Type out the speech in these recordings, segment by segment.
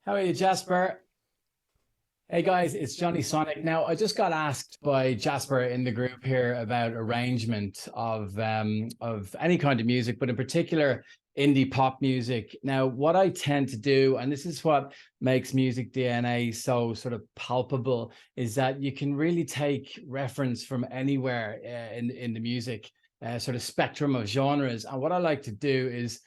How are you, Jasper? Hey guys, it's Johnny Sonic. Now, I just got asked by Jasper in the group here about arrangement of any kind of music, but in particular indie pop music. Now, what I tend to do, and this is what makes Music DNA so sort of palpable, is that you can really take reference from anywhere in the music sort of spectrum of genres. And what I like to do is,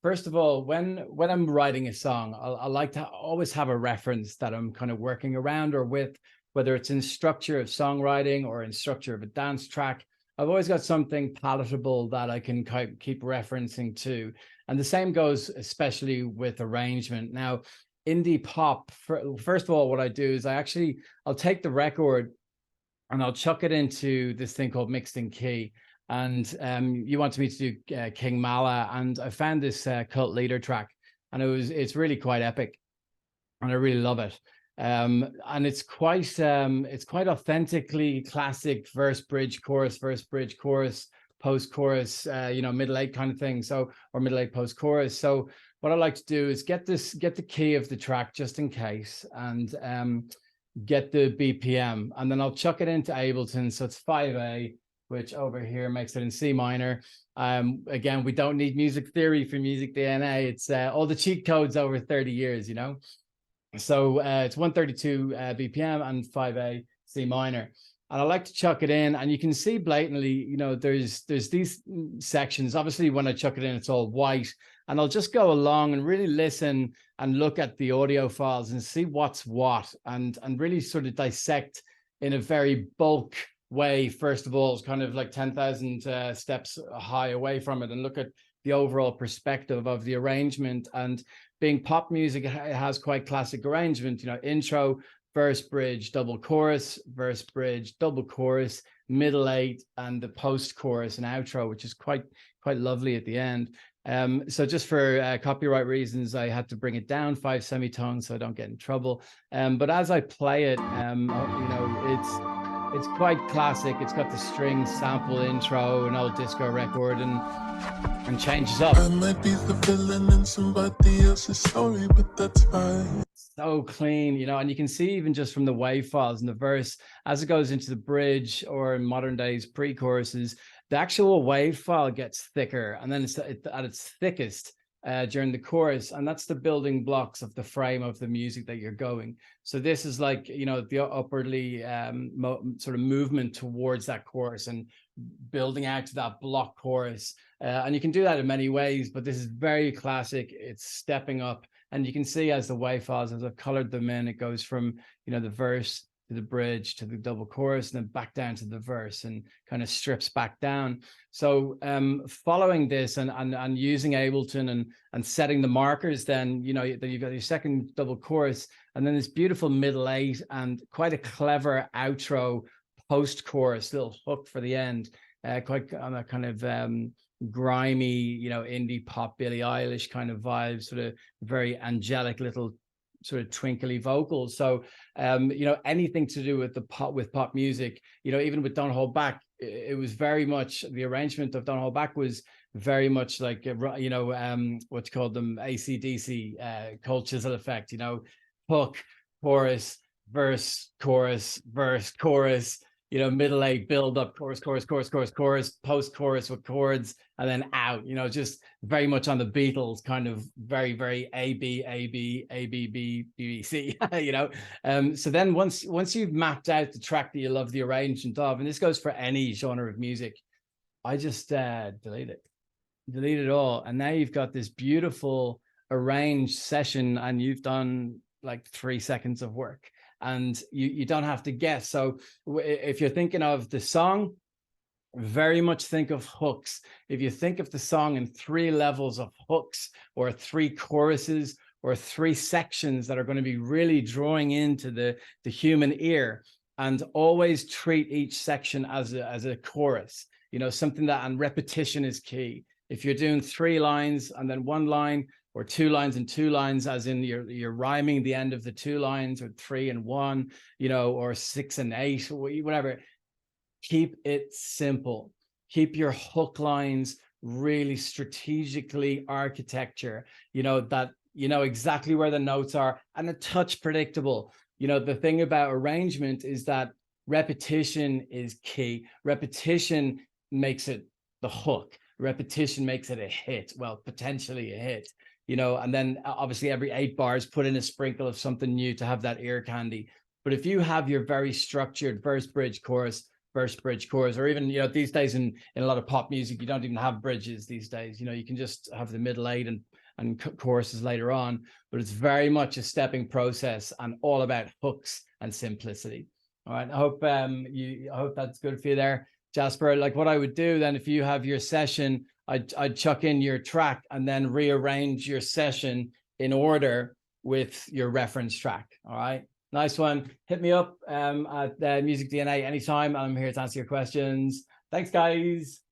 first of all, when I'm writing a song, I like to always have a reference that I'm kind of working around or with, whether it's in structure of songwriting or in structure of a dance track. I've always got something palatable that I can keep referencing to. And the same goes especially with arrangement. Now, indie pop, first of all, what I do is I'll take the record and I'll chuck it into this thing called mixed in key. And you wanted me to do King Mala, and I found this Cult Leader track, and it's really quite epic, and I really love it. And it's quite authentically classic verse bridge chorus, post chorus, middle eight kind of thing. So, or middle eight post chorus. So what I like to do is get the key of the track just in case, and get the BPM, and then I'll chuck it into Ableton. So it's 5A, which over here makes it in C minor. Again, we don't need music theory for Music DNA. It's all the cheat codes over 30 years, you know? So it's 132 BPM and 5A C minor. And I like to chuck it in, and you can see blatantly, there's these sections. Obviously, when I chuck it in, it's all white. And I'll just go along and really listen and look at the audio files and see what's what, and really sort of dissect in a very bulk way. First of all, it's kind of like 10,000 steps high away from it, and look at the overall perspective of the arrangement. And being pop music, it has quite classic arrangement, intro, verse, bridge, double chorus, verse, bridge, double chorus, middle eight, and the post chorus and outro, which is quite lovely at the end. So just for copyright reasons, I had to bring it down 5 semitones so I don't get in trouble. But as I play it, it's quite classic. It's got the string sample intro, an old disco record, and changes up. I might be the villain in somebody else's story, but that's fine. So clean, and you can see even just from the wave files in the verse, as it goes into the bridge, or in modern days pre-choruses, the actual wave file gets thicker, and then it's at its thickest during the chorus, and that's the building blocks of the frame of the music that you're going. So this is like, the upwardly sort of movement towards that chorus and building out to that block chorus. And you can do that in many ways, but this is very classic. It's stepping up, and you can see as the wave files, as I've colored them in, it goes from, the verse to the bridge to the double chorus, and then back down to the verse, and kind of strips back down. So following this and using Ableton and setting the markers, then you've got your second double chorus, and then this beautiful middle eight, and quite a clever outro post chorus, little hook for the end, quite on a kind of grimy, indie pop Billie Eilish kind of vibe, sort of very angelic little sort of twinkly vocals. So anything to do with pop music, even with Don't Hold Back, it was very much, the arrangement of Don't Hold Back was very much like what's called them AC/DC, Cold Chisel effect, hook, chorus, verse, chorus, middle eight, build up, chorus, post chorus with chords, and then out, just very much on the Beatles kind of very, very A, B, B, B, C, So then once you've mapped out the track that you love the arrangement of, and this goes for any genre of music, I just delete it all. And now you've got this beautiful arranged session, and you've done like 3 seconds of work. And you don't have to guess. So if you're thinking of the song, very much think of hooks. If you think of the song in 3 levels of hooks, or 3 choruses, or 3 sections that are going to be really drawing into the human ear, and always treat each section as a chorus, something that, and repetition is key. If you're doing 3 lines and then 1 line, or 2 lines and 2 lines, as in you're rhyming the end of the 2 lines, or 3 and 1, or 6 and 8, or whatever. Keep it simple. Keep your hook lines really strategically architecture, that you know exactly where the notes are, and a touch predictable. You know, the thing about arrangement is that repetition is key. Repetition makes it the hook. Repetition makes it a hit. Well, potentially a hit, you know, and then obviously every 8 bars, put in a sprinkle of something new to have that ear candy. But if you have your very structured verse, bridge, chorus, verse, bridge, chorus, or even, you know, these days in a lot of pop music, you don't even have bridges these days. You know, you can just have the middle 8 and choruses later on, but it's very much a stepping process and all about hooks and simplicity. All right. I hope I hope that's good for you there, Jasper. Like, what I would do then, if you have your session, I'd chuck in your track and then rearrange your session in order with your reference track. All right. Nice one. Hit me up at Music DNA anytime. I'm here to answer your questions. Thanks, guys.